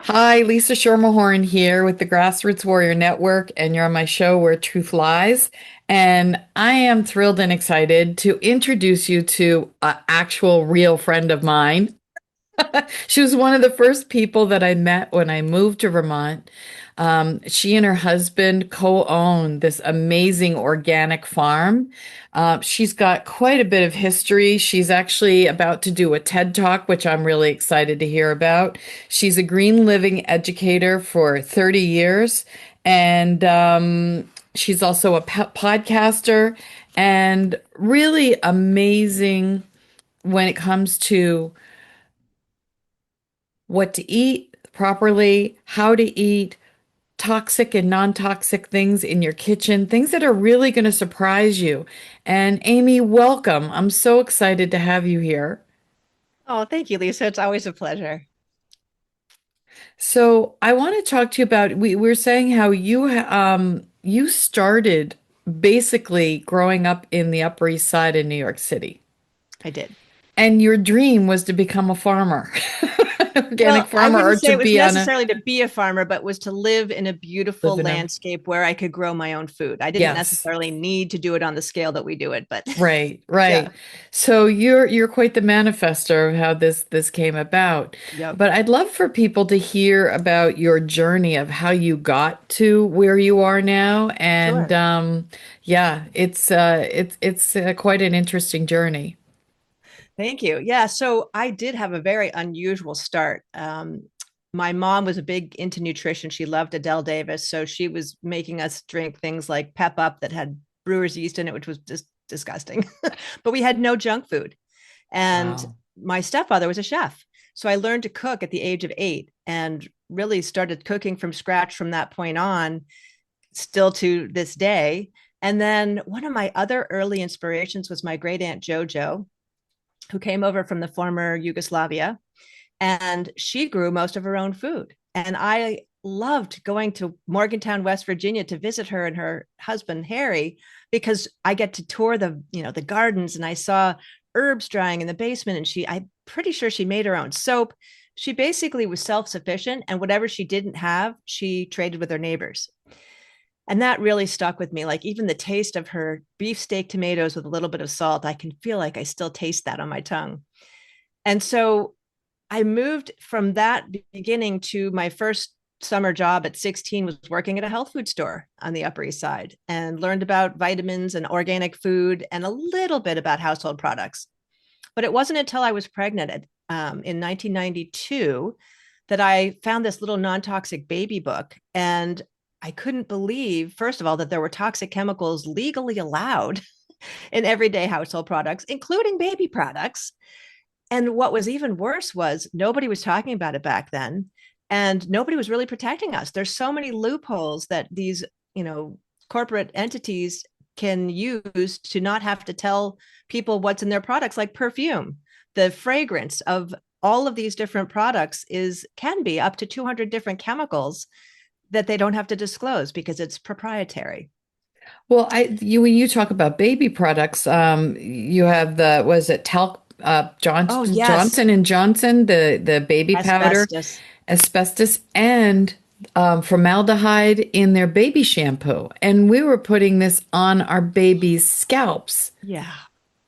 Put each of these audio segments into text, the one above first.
Hi, Lisa Schermerhorn here with the Grassroots Warrior Network, and you're on my show Where Truth Lies. And I am thrilled and excited to introduce you to an actual real friend of mine. She was one of the first people that I met when I moved to Vermont. She and her husband co-own this amazing organic farm. She's got quite a bit of history. She's actually about to do a TED Talk, which I'm really excited to hear about. She's a green living educator for 30 years, and she's also a podcaster and really amazing when it comes to what to eat properly, how to eat, toxic and non-toxic things in your kitchen, things that are really going to surprise you. And Amy, welcome. I'm so excited to have you here. Oh, thank you, Lisa. It's always a pleasure. So I want to talk to you about we're saying how you started basically growing up in the Upper East Side in New York City. I did. And your dream was to become a farmer, organic Well, I farmer, wouldn't or say to it was be on a necessarily to be a farmer, but was to live in a beautiful living a landscape where I could grow my own food. I didn't yes. necessarily need to do it on the scale that we do it, but Right, yeah. right. So you're quite the manifester of how this came about. Yep. But I'd love for people to hear about your journey of how you got to where you are now. And Sure. yeah, it's quite an interesting journey. Thank you. Yeah. So I did have a very unusual start. My mom was a big into nutrition. She loved Adele Davis. So she was making us drink things like Pep Up that had brewer's yeast in it, which was just disgusting. But we had no junk food. And Wow. my stepfather was a chef. So I learned to cook at the age of 8 and really started cooking from scratch from that point on, still to this day. And then one of my other early inspirations was my great aunt JoJo, who came over from the former Yugoslavia, and she grew most of her own food. And I loved going to Morgantown, West Virginia to visit her and her husband Harry, because I get to tour the gardens, and I saw herbs drying in the basement, and I'm pretty sure she made her own soap. She basically was self-sufficient, and whatever she didn't have, she traded with her neighbors. And that really stuck with me. Like even the taste of her beefsteak tomatoes with a little bit of salt, I can feel like I still taste that on my tongue. And so I moved from that beginning to my first summer job at 16 was working at a health food store on the Upper East Side, and learned about vitamins and organic food and a little bit about household products. But it wasn't until I was pregnant in 1992 that I found this little non-toxic baby book. And I couldn't believe, first of all, that there were toxic chemicals legally allowed in everyday household products, including baby products. And what was even worse was nobody was talking about it back then, and nobody was really protecting us. There's so many loopholes that these, corporate entities can use to not have to tell people what's in their products, like perfume. The fragrance of all of these different products is can be up to 200 different chemicals that they don't have to disclose because it's proprietary. Well, when you talk about baby products, you have the was it talc Oh, yes. Johnson and Johnson, the baby powder, Asbestos. asbestos, and formaldehyde in their baby shampoo, and we were putting this on our babies' scalps. Yeah.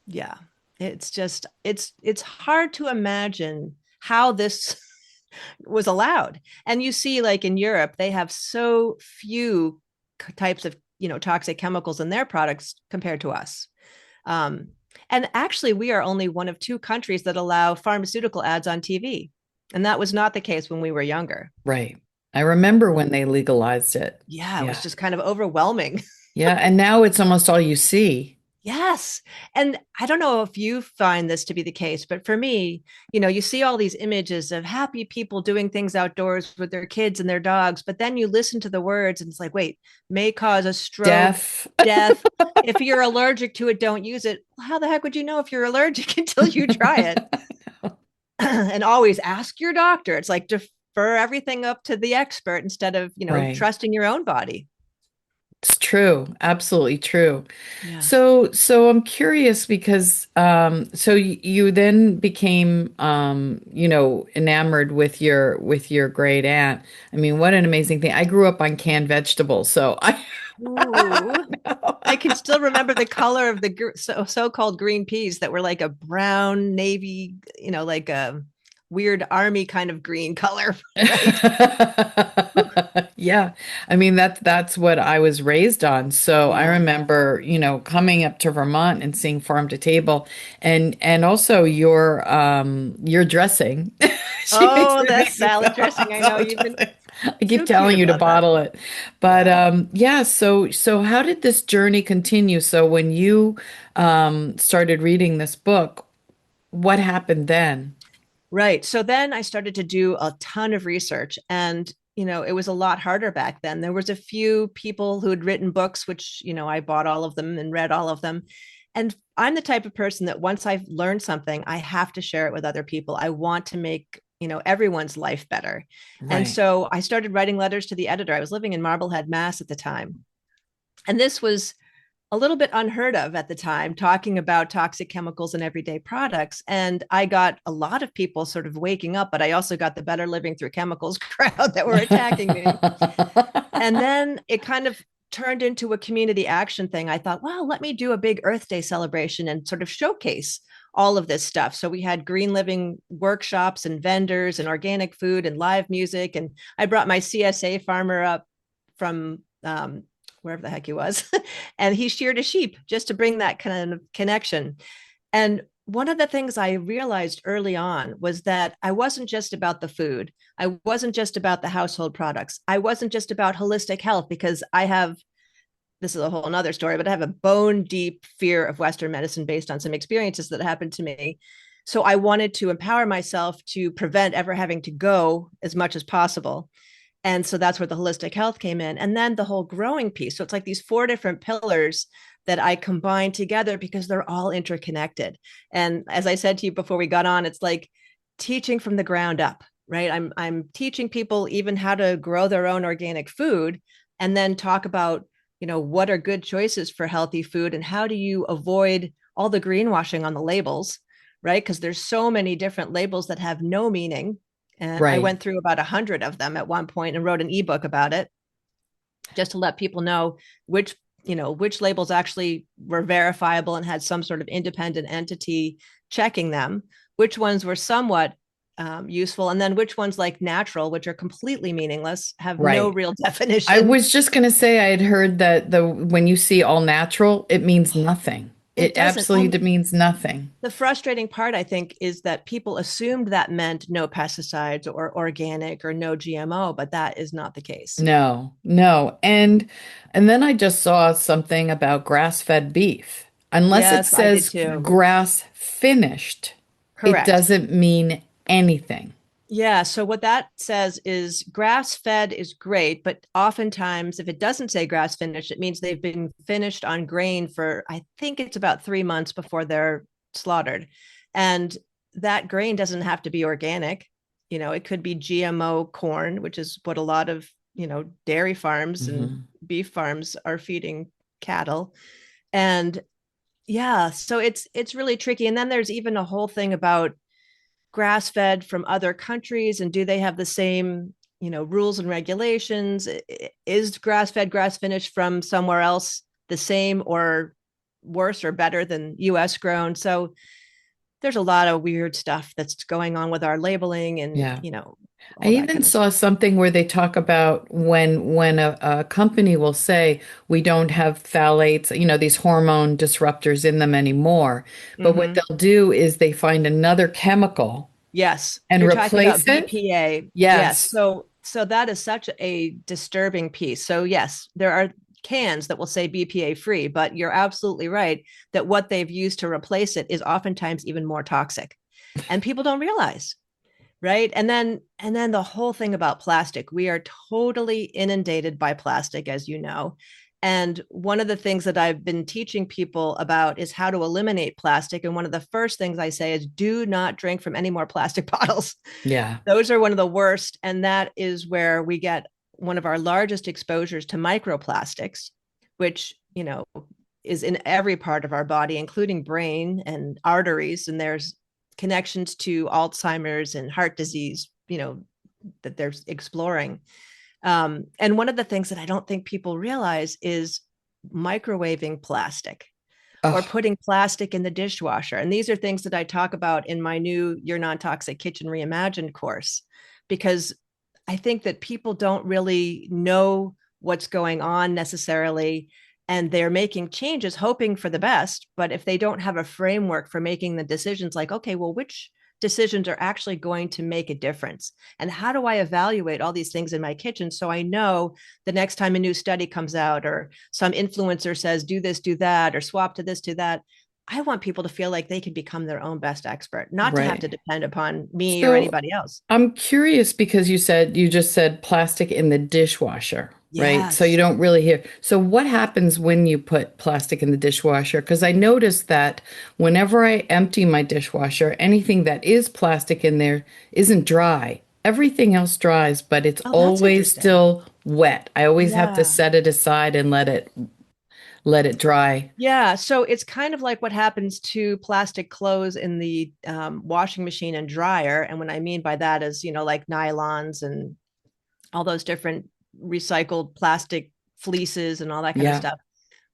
Yeah. It's hard to imagine how this was allowed. And you see, like in Europe, they have so few types of, toxic chemicals in their products compared to us. Um, and actually, we are only one of two countries that allow pharmaceutical ads on TV. And that was not the case when we were younger. Right. I remember when they legalized it. Yeah, it was Yeah. just kind of overwhelming. Yeah, and now it's almost all you see. Yes. And I don't know if you find this to be the case, but for me, you see all these images of happy people doing things outdoors with their kids and their dogs, but then you listen to the words and it's like, wait, may cause a stroke, Deaf. death. If you're allergic to it, don't use it. Well, how the heck would you know if you're allergic until you try it? And always ask your doctor. It's like defer everything up to the expert instead of, Right. trusting your own body. It's true. Absolutely true. Yeah. So I'm curious because you then became enamored with your great aunt. I mean, what an amazing thing. I grew up on canned vegetables, so I Ooh. I can still remember the color of the so-called green peas that were like a brown navy, like a weird army kind of green color, right? Yeah. I mean that's what I was raised on. So I Yeah. remember, coming up to Vermont and seeing farm to table and also your dressing. She makes Oh, me that think salad dressing. of I know salad you've been dressing. I keep so cute telling you to about that. bottle it. But Yeah. yeah, so how did this journey continue? So when you started reading this book, what happened then? Right. So then I started to do a ton of research, and it was a lot harder back then. There was a few people who had written books, which, I bought all of them and read all of them. And I'm the type of person that once I've learned something, I have to share it with other people. I want to make, everyone's life better. And Right. so I started writing letters to the editor. I was living in Marblehead, Mass at the time. And this was a little bit unheard of at the time, talking about toxic chemicals in everyday products. And I got a lot of people sort of waking up, but I also got the Better Living Through Chemicals crowd that were attacking me. And then it kind of turned into a community action thing. I thought, well, let me do a big Earth Day celebration and sort of showcase all of this stuff. So we had green living workshops and vendors and organic food and live music. And I brought my CSA farmer up from wherever the heck he was, and he sheared a sheep just to bring that kind of connection. And one of the things I realized early on was that I wasn't just about the food. I wasn't just about the household products. I wasn't just about holistic health, because this is a whole nother story, but I have a bone deep fear of Western medicine based on some experiences that happened to me. So I wanted to empower myself to prevent ever having to go as much as possible. And so that's where the holistic health came in. And then the whole growing piece. So it's like these four different pillars that I combine together because they're all interconnected. And as I said to you before we got on, it's like teaching from the ground up, right? I'm teaching people even how to grow their own organic food, and then talk about, what are good choices for healthy food and how do you avoid all the greenwashing on the labels, right? Because there's so many different labels that have no meaning. And I Right. went through about 100 of them at one point and wrote an ebook about it, just to let people know which labels actually were verifiable and had some sort of independent entity checking them, which ones were somewhat useful, and then which ones, like natural, which are completely meaningless, have no Right. real I definition. was just going to say I had heard that the when you see all natural, it means nothing. It It doesn't. absolutely And means nothing. the frustrating part, I think, is that people assumed that meant no pesticides or organic or no GMO, but that is not the case. No, no. And then I just saw something about grass-fed beef. Unless it Yes, I did says too. grass finished, it Correct. doesn't mean anything. Yeah. So what that says is grass fed is great, but oftentimes if it doesn't say grass finished, it means they've been finished on grain for, I think it's about 3 months before they're slaughtered. And that grain doesn't have to be organic. It could be GMO corn, which is what a lot of, dairy farms and Mhm. beef farms are feeding cattle. And yeah, so it's really tricky. And then there's even a whole thing about grass fed from other countries, and do they have the same rules and regulations? Is grass fed, grass finished from somewhere else the same or worse or better than US grown? So there's a lot of weird stuff that's going on with our labeling and Yeah. I all that even kind of saw stuff. something where they talk about when a company will say we don't have phthalates, these hormone disruptors in them anymore. But what Mm-hmm. they'll do is they find another chemical Yes, and you're talking about replace it. BPA. Yes. Yes. So that is such a disturbing piece. So yes, there are cans that will say BPA free, but you're absolutely right that what they've used to replace it is oftentimes even more toxic. And people don't realize, right? And then the whole thing about plastic. We are totally inundated by plastic, as you know. And one of the things that I've been teaching people about is how to eliminate plastic. And one of the first things I say is do not drink from any more plastic bottles. Yeah. Those are one of the worst. And that is where we get one of our largest exposures to microplastics. which, is in every part of our body, including brain and arteries. And there's connections to Alzheimer's and heart disease, that they're exploring. And one of the things that I don't think people realize is microwaving plastic or Oh, putting plastic in the dishwasher. And these are things that I talk about in my new Your Non-Toxic Kitchen Reimagined course, because I think that people don't really know what's going on necessarily. And they're making changes, hoping for the best. But if they don't have a framework for making the decisions, like, okay, well, which decisions are actually going to make a difference? And how do I evaluate all these things in my kitchen so I know the next time a new study comes out or some influencer says, do this, do that, or swap to this, to that? I want people to feel like they can become their own best expert, not to have to right. depend upon me or So anybody else. I'm curious because you just said plastic in the dishwasher, right? So you Yes. don't really hear. So what happens when you put plastic in the dishwasher? Because I noticed that whenever I empty my dishwasher, anything that is plastic in there isn't dry. Everything else dries, but it's Oh, that's always interesting. still wet. I always have to Yeah. set it aside and let it dry. Yeah, so it's kind of like what happens to plastic clothes in the washing machine and dryer. And what I mean by that is, like nylons and all those different recycled plastic fleeces and all that kind of Yeah, stuff.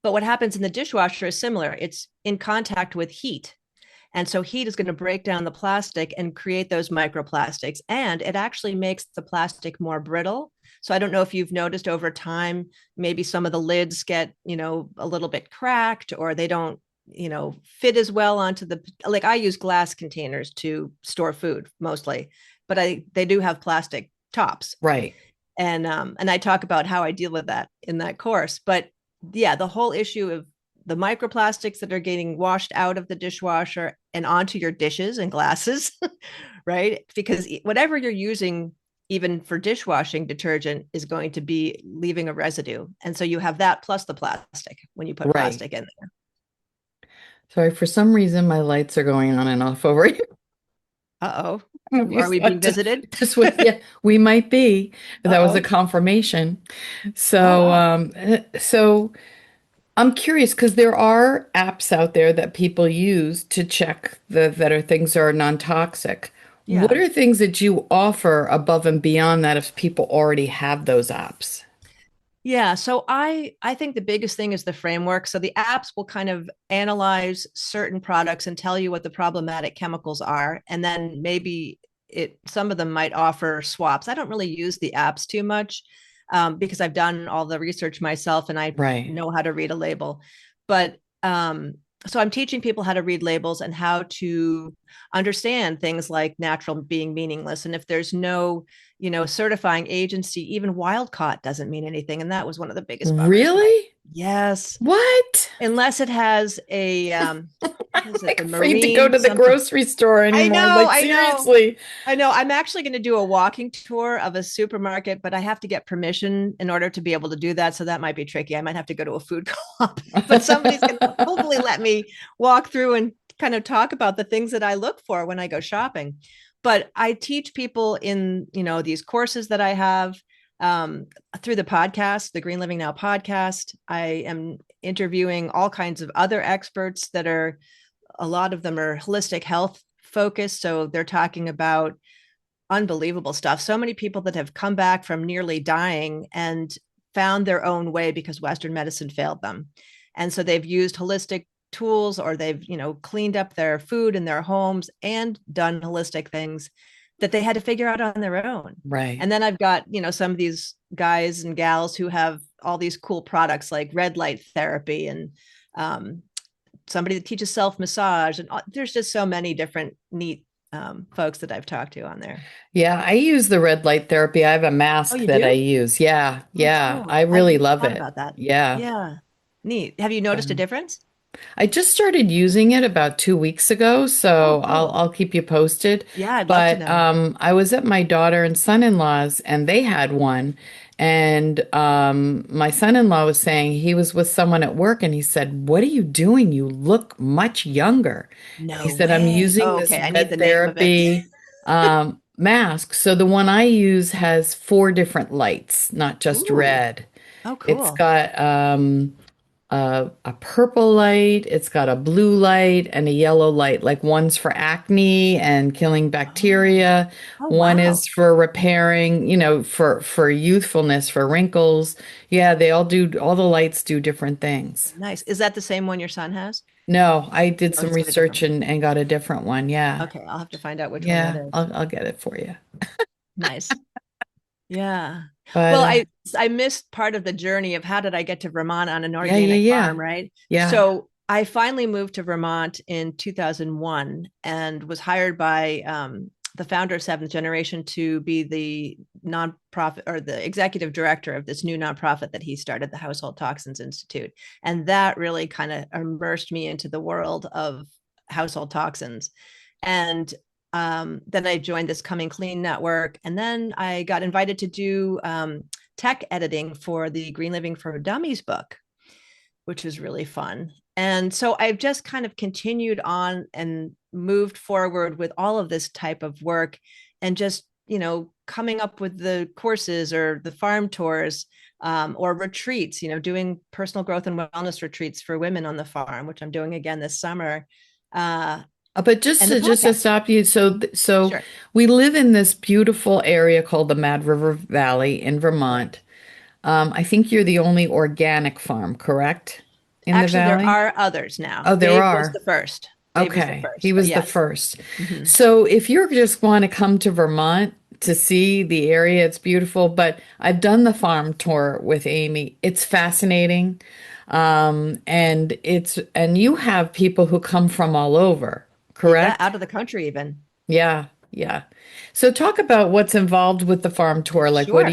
But what happens in the dishwasher is similar. It's in contact with heat. And so heat is going to break down the plastic and create those microplastics. And it actually makes the plastic more brittle. So I don't know if you've noticed over time, maybe some of the lids get, a little bit cracked or they don't, fit as well onto like I use glass containers to store food mostly, but they do have plastic tops. right. And I talk about how I deal with that in that course. But yeah, the whole issue of the microplastics that are getting washed out of the dishwasher and onto your dishes and glasses, right? Because whatever you're using, even for dishwashing detergent, is going to be leaving a residue. And so you have that plus the plastic when you put Right. plastic in there. Sorry, for some reason my lights are going on and off over here. Uh If oh. you Are we saw being it visited? just with, yeah, we might be. Uh That was a oh. confirmation. Oh, So, wow. so I'm curious because there are apps out there that people use to check that are things are non-toxic. What Yeah. are things that you offer above and beyond that if people already have those apps? Yeah, so I think the biggest thing is the framework. So the apps will kind of analyze certain products and tell you what the problematic chemicals are, and then maybe some of them might offer swaps. I don't really use the apps too much because I've done all the research myself and I Right. know how to read a label. But so I'm teaching people how to read labels and how to understand things like natural being meaningless. And if there's no certifying agency, even wild caught doesn't mean anything. And that was one of the biggest bummers when I, Really? yes, What? unless it has a, what I'm is it? like The afraid to go marine to the something. grocery store I anymore. know, Like, I know. seriously. I know. I'm actually going to do a walking tour of a supermarket, but I have to get permission in order to be able to do that. So that might be tricky. I might have to go to a food co-op, but somebody's going to hopefully let me walk through and kind of talk about the things that I look for when I go shopping. But I teach people in, these courses that I have um, through the podcast, the Green Living Now podcast. I am interviewing all kinds of other experts that are, a lot of them are holistic health focused. So they're talking about unbelievable stuff. So many people that have come back from nearly dying and found their own way because Western medicine failed them. And so they've used holistic tools or they've, cleaned up their food in their homes and done holistic things that they had to figure out on their own. Right. And then I've got, some of these guys and gals who have all these cool products like red light therapy and somebody that teaches self massage. And there's just so many different neat folks that I've talked to on there. Yeah, I use the red light therapy. I have a Oh, mask you that I do? use. Yeah, Oh, yeah. I cool. I really never love thought it. about that. Yeah. Yeah. Neat. Have you noticed a Um, difference? I just started using it about 2 weeks ago, Oh, so I'll cool. I'll keep you posted. Yeah, I'd love to But know. I was at my daughter and son-in-law's, and they had one, and my son-in-law was saying he was with someone at work, and he said, "What are you doing? You look much younger." And he No said, "I'm way. using Oh, this okay. I need red the name of it. therapy mask." So the one I use has four different lights, not just Ooh. red. Oh, It's cool. got a purple light, it's got a blue light, and a yellow light. Like one's for acne and killing Oh, bacteria. oh, One wow. is for repairing, for youthfulness, for wrinkles. Yeah, all the lights do different things. Nice. Is that the same one your son has? No, I did Oh, some he's got a different research one. and got a different one. Yeah. Okay, I'll have to find out which one that Yeah, is. I'll get it for you. Nice. Yeah. But Well, I missed part of the journey of how did I get to Vermont on an yeah, yeah, organic yeah. farm, right? Yeah. So I finally moved to Vermont in 2001 and was hired by the founder of Seventh Generation to be the nonprofit or the executive director of this new nonprofit that he started, the Household Toxins Institute. And that really kind of immersed me into the world of household toxins. And then I joined this Coming Clean network, and then I got invited to do tech editing for the Green Living for Dummies book, which was really fun. And so I've just kind of continued on and moved forward with all of this type of work, and just coming up with the courses or the farm tours, or retreats, doing personal growth and wellness retreats for women on the farm, which I'm doing again this summer. Uh, But just and the to podcast. stop you, so Sure. we live in this beautiful area called the Mad River Valley in Right. Vermont. I think you're the only organic farm, correct? In the Actually, there valley? are others now. Oh, there Dave was are. the first. Dave was the Okay, he first, but was the yes. first. Hmm. So if you just want to come to Vermont to see the area, it's beautiful. But I've done the farm tour with Amy. It's fascinating. And you have people who come from all over, Yeah, correct? out of the country even. Yeah, yeah. So talk about what's involved with the farm tour. Like Sure. what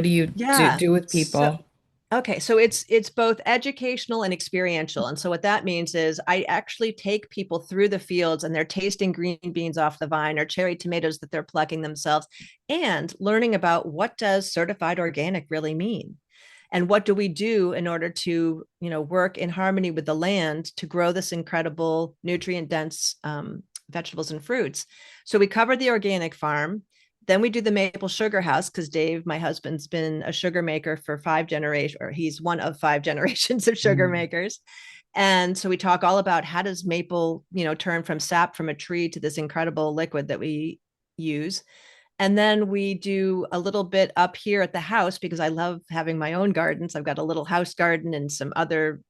do you Yeah. do with So people? okay, so it's both educational and experiential. And so what that means is I actually take people through the fields and they're tasting green beans off the vine or cherry tomatoes that they're plucking themselves, and learning about what does certified organic really mean. And what do we do in order to work in harmony with the land to grow this incredible nutrient dense vegetables and fruits. So we covered the organic farm. Then we do the maple sugar house because Dave, my husband's been a sugar maker for 5 generations, or he's one of 5 generations of sugar Mm. makers. And so we talk all about how does maple turn from sap from a tree to this incredible liquid that we use. And then we do a little bit up here at the house because I love having my own gardens. I've got a little house garden and some other,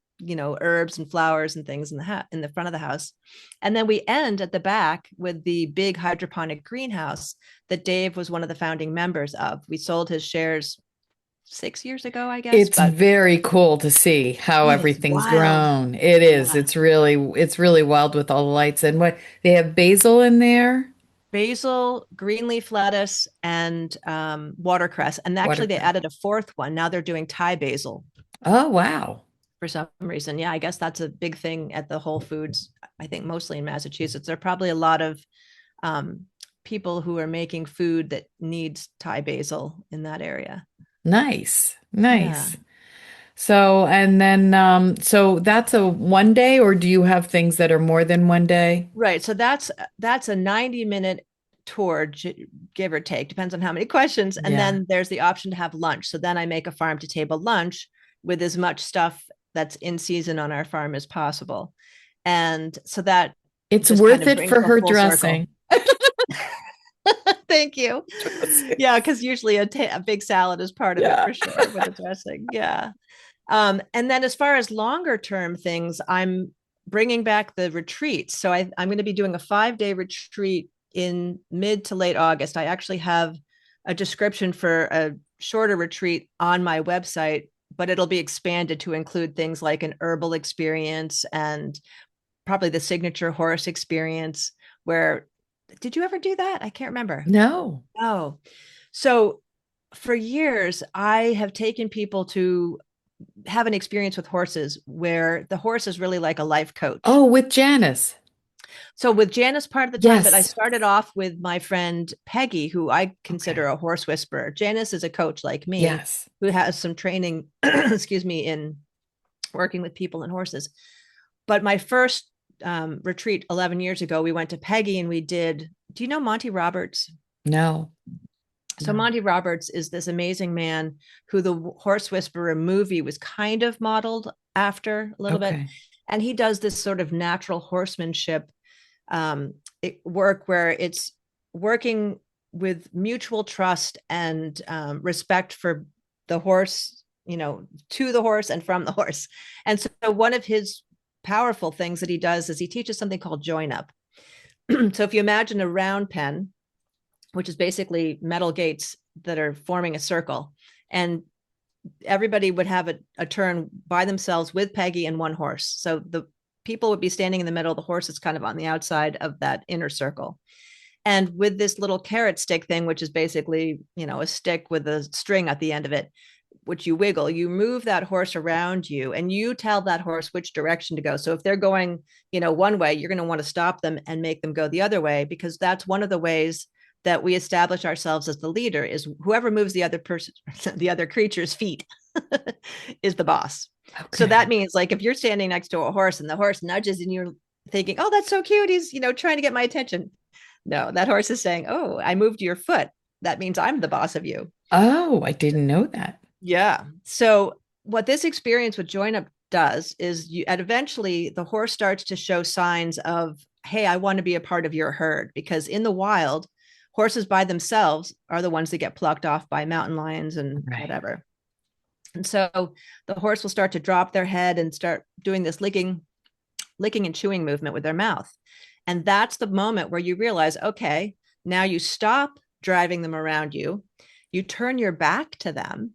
herbs and flowers and things in the front of the house. And then we end at the back with the big hydroponic greenhouse that Dave was one of the founding members of. We sold his shares 6 years ago, I guess, It's but very cool to see how it is everything's wild. grown. It is. Yeah. It's really wild with all the lights and what they have basil in there. Basil, green leaf lettuce, and watercress. And actually, they Watercress. added a fourth one. Now they're doing Thai basil Oh, wow. for some reason. Yeah, I guess that's a big thing at the Whole Foods. I think mostly in Massachusetts. There are probably a lot of um, people who are making food that needs Thai basil in that area. Nice. Yeah. Nice. So, and then so that's a one day, or do you have things that are more than one day? Right. So that's a 90-minute tour, give or take, depends on how many questions. And Yeah. then there's the option to have lunch. So then I make a farm to table lunch with as much stuff that's in season on our farm as possible. And so that It's just kind worth of it brings for the her full circle. dressing. Thank you. Dressing. Yeah, because usually a big salad is part of it Yeah. for sure with the dressing. Yeah. And then as far as longer term things, I'm bringing back the retreats. So I'm going to be doing a 5-day retreat in mid to late August. I actually have a description for a shorter retreat on my website, but it'll be expanded to include things like an herbal experience and probably the signature horse experience. Where did you ever do that? I can't remember. No. Oh, so for years, I have taken people to have an experience with horses where the horse is really like a life coach. Oh, with Janice. So with Janice part of the time, but I Yes. started off with my friend Peggy, who I consider Okay. a horse whisperer. Janice is a coach like me Yes. who has some training, excuse me, in working with people and horses. But my first retreat 11 years ago, we went to Peggy and we did, do you know Monty Roberts? No. So No. Monty Roberts is this amazing man who the Horse Whisperer movie was kind of modeled after a little bit. Okay. And he does this sort of natural horsemanship work where it's working with mutual trust and respect for the horse, to the horse and from the horse. And so one of his powerful things that he does is he teaches something called join up. So if you imagine a round pen, which is basically metal gates that are forming a circle, and everybody would have a turn by themselves with Peggy and one horse. So the people would be standing in the middle, the horse is kind of on the outside of that inner circle. And with this little carrot stick thing, which is basically, a stick with a string at the end of it, which you wiggle, you move that horse around you and you tell that horse which direction to go. So if they're going, one way, you're going to want to stop them and make them go the other way, because that's one of the ways that we establish ourselves as the leader is whoever moves the other person, the other creature's feet is the boss. So Okay. that means like if you're standing next to a horse and the horse nudges and you're thinking, oh, that's so cute. He's, trying to get my attention. No, that horse is saying, oh, I moved your foot. That means I'm the boss of you. Oh, I didn't know that. Yeah. So what this experience with join up does is and eventually the horse starts to show signs of, hey, I want to be a part of your herd, because in the wild, horses by themselves are the ones that get plucked off by mountain lions and Right. whatever. And so the horse will start to drop their head and start doing this licking and chewing movement with their mouth. And that's the moment where you realize, okay, now you stop driving them around you, you turn your back to them,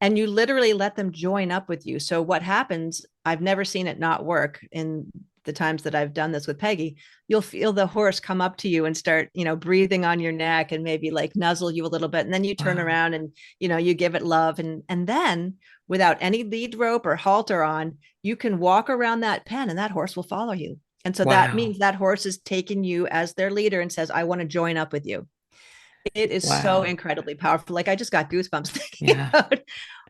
and you literally let them join up with you. So what happens, I've never seen it not work in the times that I've done this with Peggy. You'll feel the horse come up to you and start, breathing on your neck and maybe like nuzzle you a little bit. And then you turn Wow. around and, you give it love. And then without any lead rope or halter on, you can walk around that pen and that horse will follow you. And so that Wow. means that horse is taking you as their leader and says, I want to join up with you. It is so Wow. incredibly powerful. Like I just got goosebumps thinking Yeah. about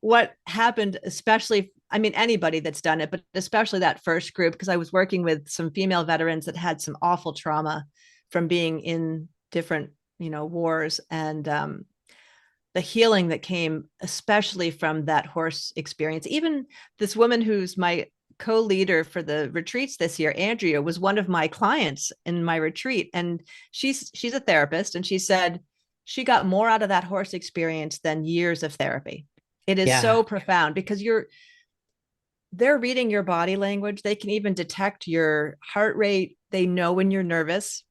what happened, especially, I mean, anybody that's done it, but especially that first group, because I was working with some female veterans that had some awful trauma from being in different, wars, and the healing that came, especially from that horse experience. Even this woman who's my co-leader for the retreats this year, Andrea, was one of my clients in my retreat, and she's a therapist, and she said she got more out of that horse experience than years of therapy. It is Yeah. so profound because they're reading your body language. They can even detect your heart rate. They know when you're nervous.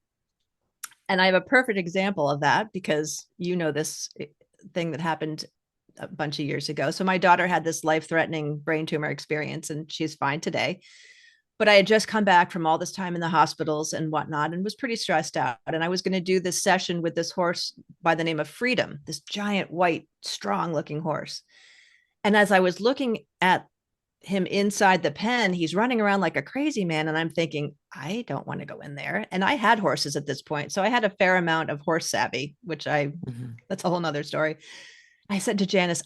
And I have a perfect example of that because this thing that happened a bunch of years ago. So my daughter had this life-threatening brain tumor experience and she's fine today. But I had just come back from all this time in the hospitals and whatnot and was pretty stressed out. And I was going to do this session with this horse by the name of Freedom, this giant, white, strong looking horse. And as I was looking at him inside the pen, he's running around like a crazy man. And I'm thinking, I don't want to go in there. And I had horses at this point. So I had a fair amount of horse savvy, Mhm. that's a whole nother story. I said to Janice,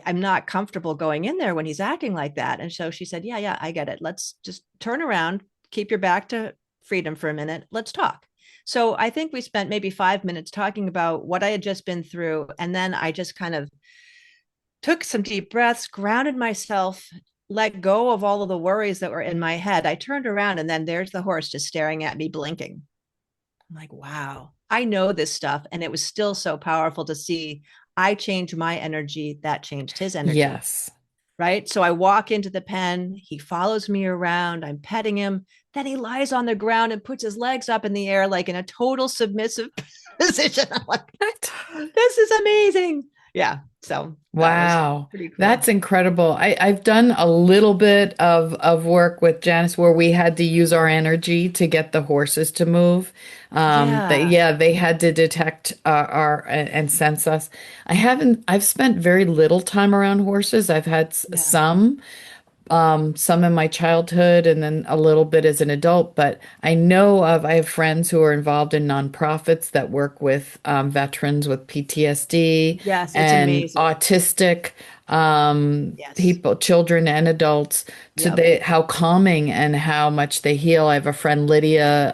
I'm not comfortable going in there when he's acting like that. And so she said, yeah, I get it. Let's just turn around, keep your back to Freedom for a minute. Let's talk. So I think we spent maybe 5 minutes talking about what I had just been through. And then I just kind of took some deep breaths, grounded myself, let go of all of the worries that were in my head. I turned around and then there's the horse just staring at me, blinking. I'm like, wow, I know this stuff. And it was still so powerful to see I changed my energy, that changed his energy. Yes. Right. So I walk into the pen, he follows me around, I'm petting him. Then he lies on the ground and puts his legs up in the air, like in a total submissive position. I'm like, What? this is amazing. Yeah. So that was Wow. pretty That's cool. incredible. I've done a little bit of work with Janice where we had to use our energy to get the horses to move. Yeah. They had to detect and sense us. I've spent very little time around horses. I've had Yeah. some in my childhood and then a little bit as an adult, but I have friends who are involved in nonprofits that work with veterans with PTSD Yes. It's and amazing. autistic Yes. people, children and adults, Yep. how calming and how much they heal. I have a friend, Lydia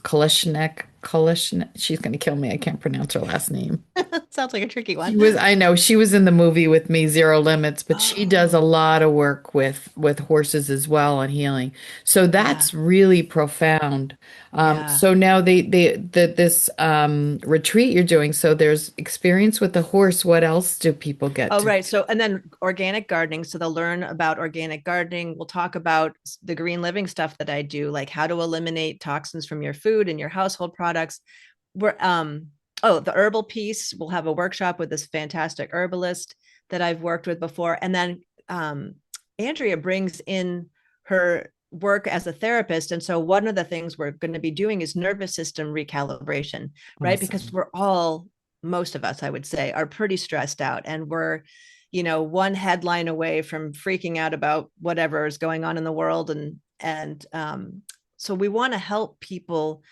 Kalishnik. She's going to kill me. I can't pronounce her last name. Sounds like a tricky one. I know she was in the movie with me, Zero Limits, but she does a Oh, lot of work with horses as well and healing. So yeah. that's really profound. Yeah. So now this retreat you're doing, so there's experience with the horse. What else do people get Oh, to? right. So, and then organic gardening. So they'll learn about organic gardening. We'll talk about the green living stuff that I do, like how to eliminate toxins from your food and your household products. We're oh, the herbal piece. We'll have a workshop with this fantastic herbalist that I've worked with before. And then Andrea brings in her work as a therapist. And so one of the things we're going to be doing is nervous system recalibration, right? Because Awesome. we're all, most of us, I would say, are pretty stressed out, and we're, one headline away from freaking out about whatever is going on in the world. And so we want to help people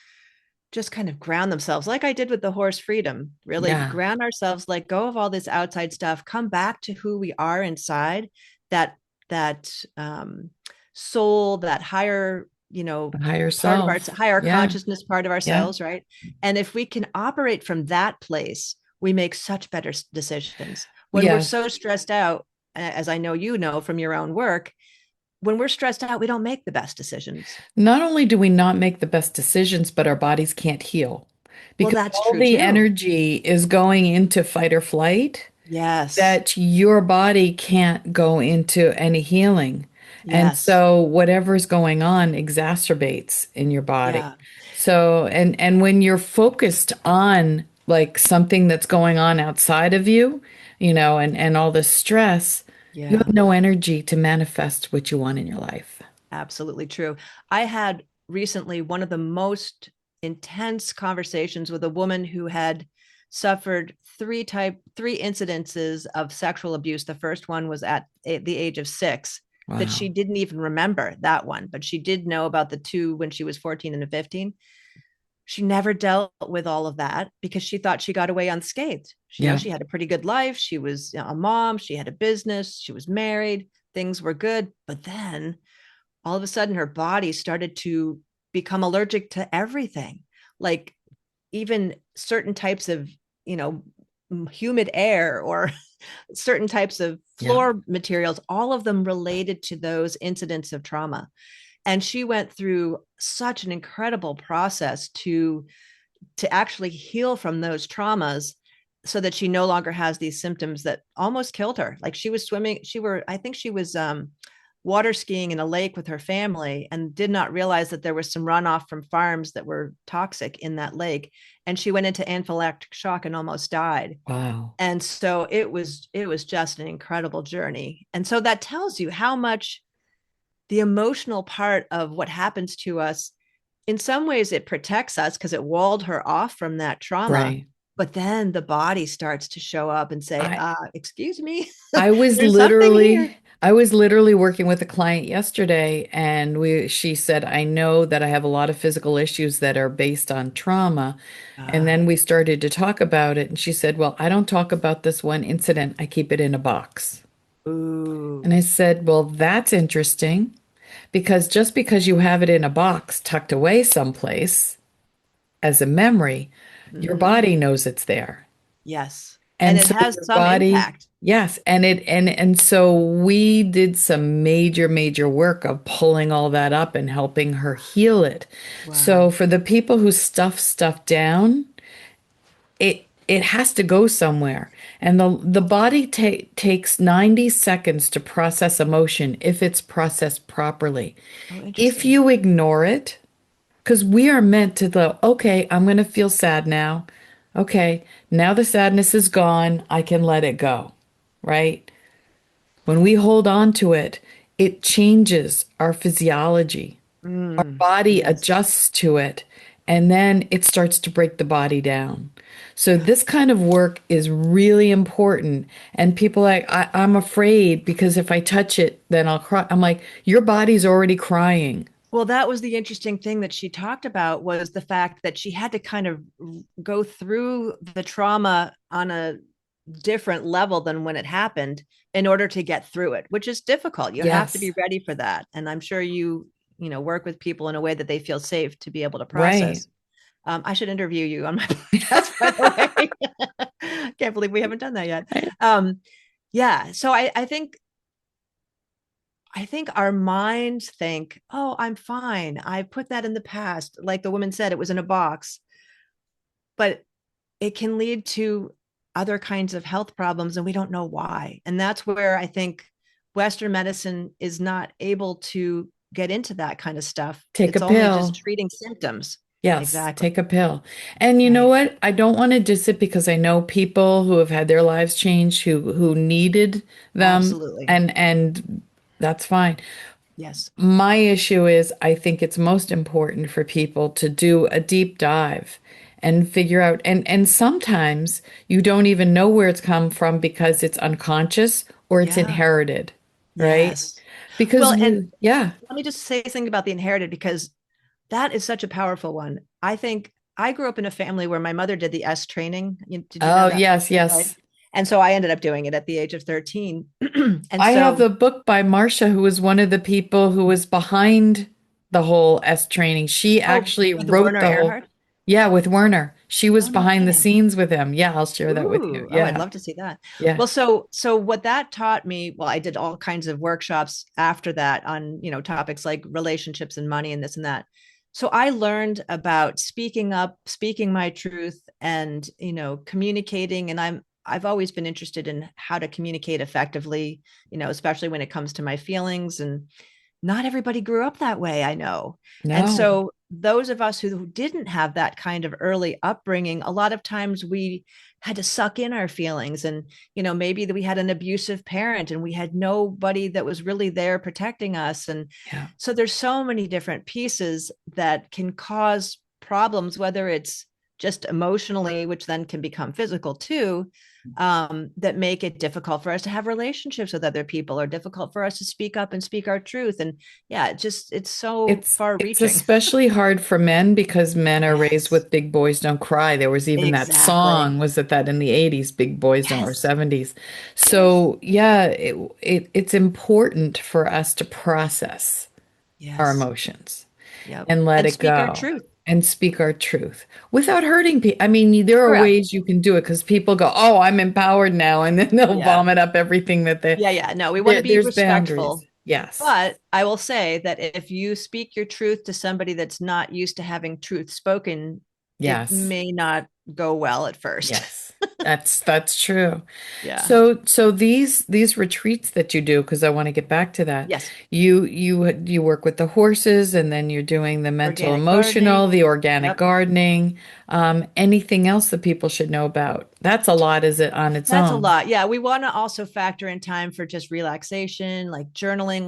just kind of ground themselves, like I did with the horse freedom, really Yeah. ground ourselves, let go of all this outside stuff, come back to who we are inside, that that soul, that higher, Higher part of our self. higher Yeah. consciousness part of Yeah. ourselves, right? And if we can operate from that place, we make such better decisions. When we're Yes. so stressed out, as I know from your own work, when we're stressed out, we don't make the best decisions. Not only do we not make the best decisions, but our bodies can't heal Well, because that's all true the too. energy is going into fight or flight Yes. that your body can't go into any healing. And Yes. so whatever's going on exacerbates in your body. Yeah. So and when you're focused on like something that's going on outside of you, and all the stress, you Yeah. have no energy to manifest what you want in your life. Absolutely true. I had recently one of the most intense conversations with a woman who had suffered three incidences of sexual abuse. The first one was at the age of 6, that she Wow. didn't even remember that one, but she did know about the two when she was 14 and 15. She never dealt with all of that because she thought she got away unscathed. Yeah. She had a pretty good life. She was a mom, she had a business, she was married, things were good. But then all of a sudden her body started to become allergic to everything, like even certain types of, you know humid air, or certain types of Yeah. floor materials, all of them related to those incidents of trauma. And she went through such an incredible process to actually heal from those traumas, so that she no longer has these symptoms that almost killed her. Like she was swimming, I think she was water skiing in a lake with her family, and did not realize that there was some runoff from farms that were toxic in that lake. And she went into anaphylactic shock and almost died. Wow. And so it was just an incredible journey. And so that tells you how much the emotional part of what happens to us, in some ways it protects us because it walled her off from that trauma. Right. But then the body starts to show up and say, I excuse me, I was there's something here. literally I was literally working with a client yesterday and she said, I know that I have a lot of physical issues that are based on trauma. And uh, then we started to talk about it and she said, well, I don't talk about this one incident. I keep it in a box. Ooh. And I said, well, that's interesting because just because you have it in a box tucked away someplace as a memory, your Mm-hmm. body knows it's there. Yes. And And it so has your some body, impact. yes, and so we did some major work of pulling all that up and helping her heal it. So Wow. for the people who stuff stuff down, it has to go somewhere. And the body takes 90 seconds to process emotion if it's processed properly. Oh, If interesting. you ignore it, because we are meant to go, okay, I'm going to feel sad now. Okay, now the sadness is gone. I can let it go, right? When we hold on to it, it changes our physiology. Our body Yes. adjusts to it, and then it starts to break the body down. So this kind of work is really important. And people are like, I'm afraid because if I touch it, then I'll cry. I'm like, your body's already crying. Well, that was the interesting thing that she talked about, was the fact that she had to kind of go through the trauma on a different level than when it happened in order to get through it, which is difficult. You have to Yes, be ready for that. And I'm sure you work with people in a way that they feel safe to be able to right. process. I should interview you on my podcast, by the way. Can't believe we haven't done that yet. Right. Yeah. So I think our minds think, oh, I'm fine. I put that in the past. Like the woman said, it was in a box, but it can lead to other kinds of health problems and we don't know why. And that's where I think Western medicine is not able to get into that kind of stuff. Take a It's only just pill. treating symptoms. Yes, Exactly. take a pill. And you know Right. what? I don't want to diss it because I know people who have had their lives changed who needed them, Absolutely. and that's fine. Yes. My issue is I think it's most important for people to do a deep dive and figure out, and sometimes you don't even know where it's come from because it's unconscious or it's Yeah. inherited, right? Yes. Because Well, and yeah. let me just say something about the inherited because that is such a powerful one. I think I grew up in a family where my mother did the S training. Did you know Oh, that? yes, Right. yes. And so I ended up doing it at the age of 13. And I have so, the book by Marcia, who was one of the people who was behind the whole S training. She oh, actually with the wrote Werner the whole, Erhard. yeah, with Werner. She was Oh, no behind the kidding. scenes with him. Yeah, I'll share that with you. Ooh, oh, I'd Yeah, love to see that. yeah, Well, so what that taught me, well, I did all kinds of workshops after that on, topics like relationships and money and this and that. So I learned about speaking up, speaking my truth and, communicating and I've always been interested in how to communicate effectively, especially when it comes to my feelings and not everybody grew up that way, I know. And no, so those of us who didn't have that kind of early upbringing, a lot of times we had to suck in our feelings and maybe that we had an abusive parent and we had nobody that was really there protecting us and yeah. so there's so many different pieces that can cause problems whether it's just emotionally which then can become physical too that make it difficult for us to have relationships with other people or difficult for us to speak up and speak our truth and yeah it's so far It's reaching. especially hard for men because men are raised Yes, with big boys don't cry. There was even that exactly. song, was it that in the 80s, big boys don't, or Yes, 70s. yes, So yeah, it's important for us to process our yes, emotions yep, and let and it speak our go truth. and speak our truth without hurting people. I mean, there are Correct. ways you can do it because people go, "Oh, I'm empowered now," and then they'll Yeah, vomit up everything that yeah, no, we want to be there's boundaries. respectful. Yes. But I will say that if you speak your truth to somebody that's not used to having truth spoken, it Yes. may not go well at first. Yes. That's true. Yeah. So these retreats that you do, because I want to get back to that, Yes. you work with the horses, and then you're doing the mental, Organic emotional, gardening. the organic Yep. gardening. Anything else that people should know about? That's a lot, is it on its That's a own? lot. Yeah, we want to also factor in time for just relaxation, like journaling.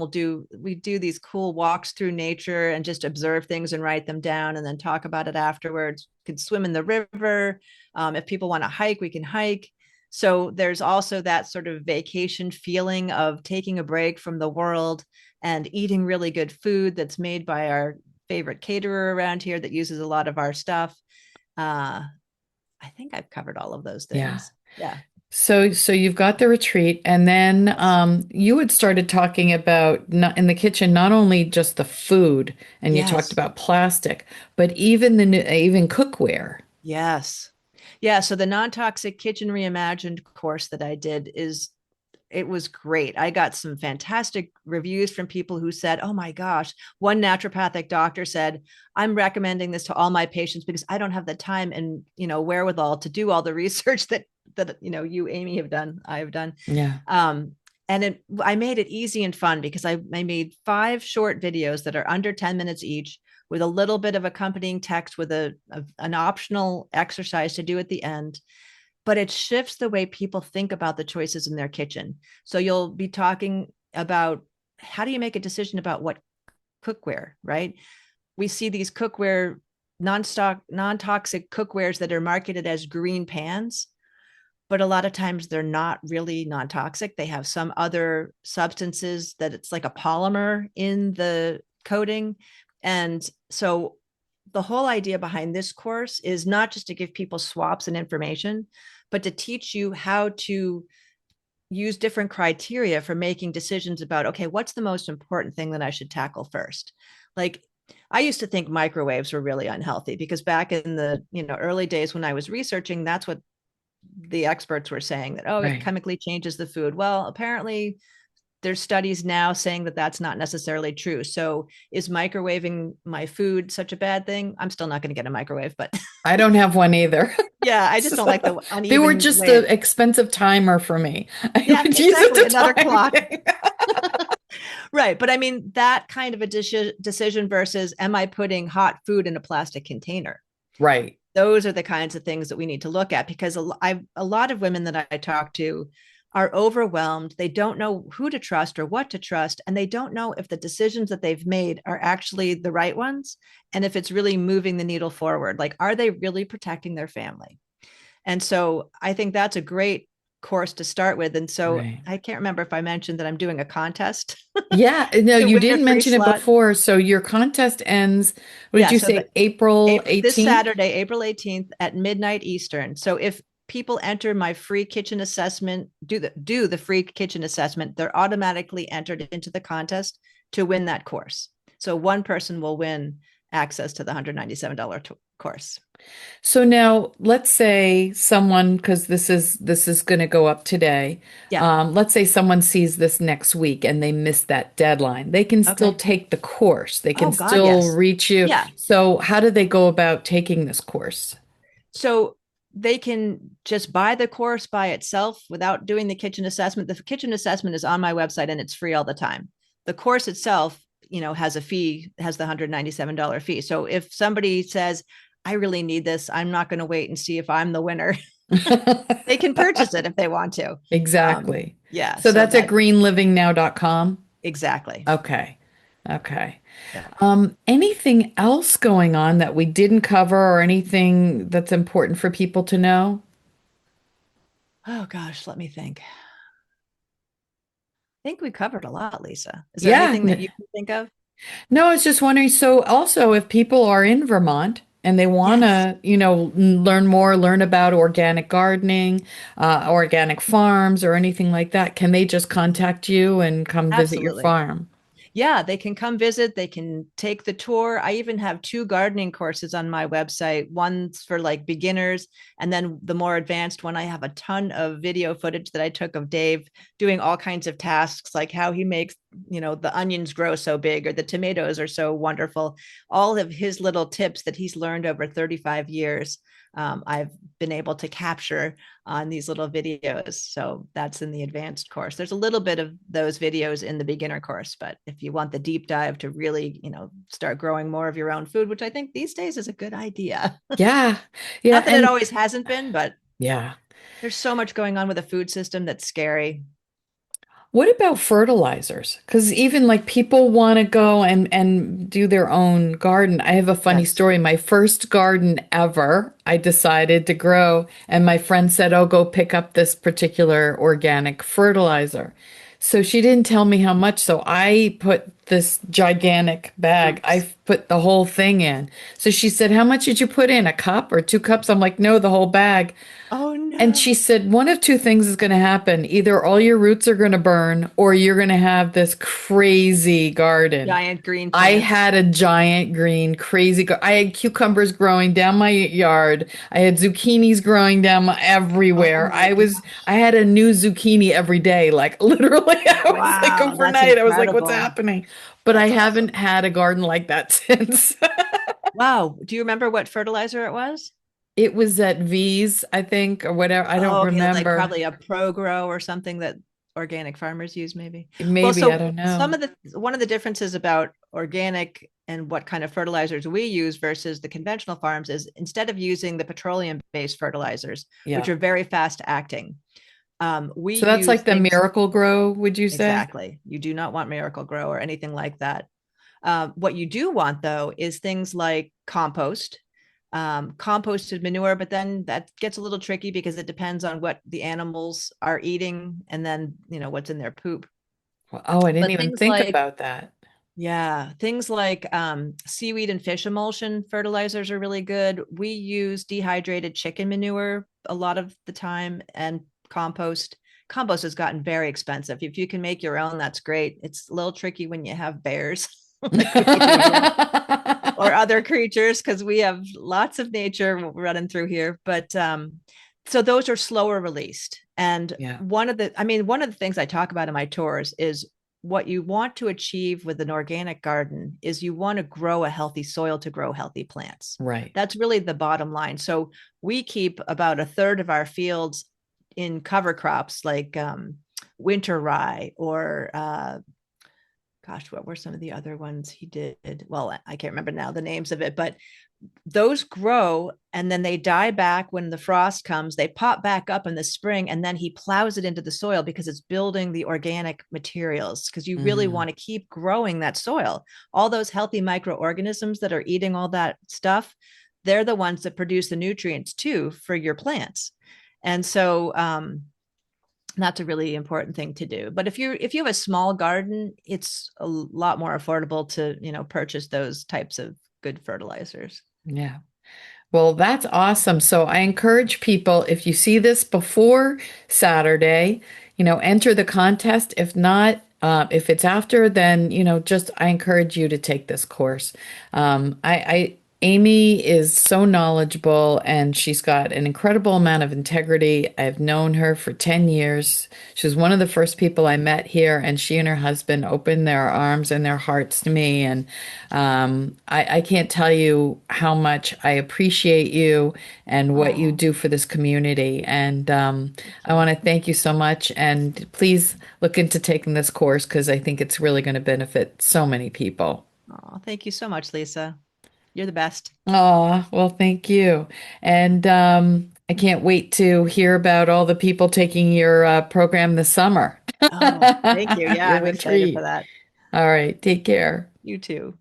We do these cool walks through nature and just observe things and write them down and then talk about it afterwards. We could swim in the river. If people want to hike, we can hike. So there's also that sort of vacation feeling of taking a break from the world and eating really good food that's made by our favorite caterer around here that uses a lot of our stuff. Uh, I think I've covered all of those Yeah. things. Yeah. So you've got the retreat, and then Yes. you had started talking about not in the kitchen, not only just the food, and you talked Yes. about plastic, but even even cookware. Yes. Yeah. So the non-toxic kitchen reimagined course that I did it was great. I got some fantastic reviews from people who said, "Oh my gosh." One naturopathic doctor said, "I'm recommending this to all my patients because I don't have the time and, wherewithal to do all the research that you Amy have done, I have done." Yeah. Um I made it easy and fun because I made 5 short videos that are under 10 minutes each with a little bit of accompanying text with an optional exercise to do at the end but it shifts the way people think about the choices in their kitchen. So you'll be talking about how do you make a decision about what cookware, right? We see these cookware non-toxic cookwares that are marketed as green pans, but a lot of times they're not really non-toxic. They have some other substances that it's like a polymer in the coating. And so the whole idea behind this course is not just to give people swaps and information, but to teach you how to use different criteria for making decisions about, okay, what's the most important thing that I should tackle first? Like I used to think microwaves were really unhealthy because back in the, early days when I was researching, that's what the experts were saying, that, oh, it Right. chemically changes the food. Well, apparently there's studies now saying that that's not necessarily true. So is microwaving my food such a bad thing? I'm still not going to get a microwave, but I don't have one either. yeah, I just don't like So the they were uneven just wave. the expensive timer for me. I Yeah, would use it exactly. to Another time clock. things. Right. But I mean, that kind of a decision versus, am I putting hot food in a plastic container? Right. Those are the kinds of things that we need to look at, because a lot of women that I talk to are overwhelmed. They don't know who to trust or what to trust. And they don't know if the decisions that they've made are actually the right ones. And if it's really moving the needle forward, like, are they really protecting their family? And so I think that's a great course to start with. And so Right. I can't remember if I mentioned that I'm doing a contest Yeah, no, to you win a didn't free mention it slot. before. So your contest ends, what did Yeah. you So say, April This 18th? Saturday, April 18th at midnight Eastern. So if people enter my free kitchen assessment, do the free kitchen assessment, they're automatically entered into the contest to win that course. So one person will win access to the $197 course. So now let's say someone, because this is going to go up today. Yeah. Let's say someone sees this next week and they missed that deadline. They can still Okay. take the course. They Oh can God, still yes. reach you. Yeah. So how do they go about taking this course? So they can just buy the course by itself without doing the kitchen assessment. The kitchen assessment is on my website and it's free all the time. The course itself, has a fee, has the $197 fee. So if somebody says, I really need this, I'm not going to wait and see if I'm the winner, they can purchase it if they want to. Exactly. Yeah. So So that's at that greenlivingnow.com. exactly. Okay. Okay. Yeah. Anything else going on that we didn't cover or anything that's important for people to know? Oh gosh, let me think. I think we covered a lot, Lisa. Is there Yeah. anything that you can think of? No, I was just wondering. So also if people are in Vermont and they want Yes, to, learn more, learn about organic gardening, organic farms or anything like that, can they just contact you and come visit your absolutely. farm? Yeah, they can come visit. They can take the tour. I even have two gardening courses on my website. One's for like beginners, and then the more advanced one, I have a ton of video footage that I took of Dave doing all kinds of tasks, like how he makes, the onions grow so big or the tomatoes are so wonderful. All of his little tips that he's learned over 35 years. I've been able to capture on these little videos. So that's in the advanced course. There's a little bit of those videos in the beginner course, but if you want the deep dive to really, start growing more of your own food, which I think these days is a good idea. Yeah. Yeah. Not that it And always hasn't been, but yeah. there's so much going on with the food system that's scary. What about fertilizers? Because even like people want to go and do their own garden. I have a funny Yes. story. My first garden ever, I decided to grow, and my friend said, "Oh, go pick up this particular organic fertilizer." So she didn't tell me how much. So I put this gigantic bag. Oops. I put the whole thing in. So she said, "How much did you put in? A cup or 2 cups?" I'm like, "No, the whole bag." Oh And she no. said, one of two things is going to happen. Either all your roots are going to burn, or you're going to have this crazy garden. Giant green I plants. had a giant green, crazy I had cucumbers growing down my yard. I had zucchinis growing down Oh everywhere. my I gosh. had a new zucchini every day. Like literally, I was like Wow, that's overnight. I was like, what's incredible. happening? But I That's awesome. haven't had a garden like that since. Wow. Do you remember what fertilizer it was? It was at V's, I think, or whatever. I don't Oh, okay, like remember. probably a pro grow or something that organic farmers use, maybe. Well, Maybe, I so don't know. one of the differences about organic and what kind of fertilizers we use versus the conventional farms is, instead of using the petroleum-based fertilizers, which Yeah. are very fast acting, we So that's use like the things. Miracle Grow, would you say? Exactly. You do not want Miracle Grow or anything like that. What you do want, though, is things like compost, composted manure, but then that gets a little tricky because it depends on what the animals are eating and then, what's in their poop. Oh, I didn't But even things think like, about that. yeah, things like seaweed and fish emulsion fertilizers are really good. We use dehydrated chicken manure a lot of the time, and compost. Compost has gotten very expensive. If you can make your own, that's great. It's a little tricky when you have bears. like we do, or other creatures, because we have lots of nature running through here. But so those are slower released. And Yeah, one of the things I talk about in my tours is what you want to achieve with an organic garden is you want to grow a healthy soil to grow healthy plants. right. That's really the bottom line. So we keep about a third of our fields in cover crops like winter rye or gosh, what were some of the other ones he did? Well, I can't remember now the names of it, but those grow and then they die back when the frost comes. They pop back up in the spring and then he plows it into the soil because it's building the organic materials because you really Mm, want to keep growing that soil. All those healthy microorganisms that are eating all that stuff, they're the ones that produce the nutrients too for your plants. And so that's a really important thing to do. But if you have a small garden, it's a lot more affordable to, purchase those types of good fertilizers. yeah. Well, that's awesome. So I encourage people, if you see this before Saturday, enter the contest. If not, if it's after, then, just I encourage you to take this course. Amy is so knowledgeable and she's got an incredible amount of integrity. I've known her for 10 years. She was one of the first people I met here, and she and her husband opened their arms and their hearts to me. And I can't tell you how much I appreciate you and what you Oh, do for this community. And thank I you. want to thank you so much. And please look into taking this course because I think it's really going to benefit so many people. Oh, thank you so much, Lisa. You're the best. Oh, well, thank you. And I can't wait to hear about all the people taking your program this summer. Oh, thank you. Yeah, Your I'm excited for retreat. that. All right, take care. You too.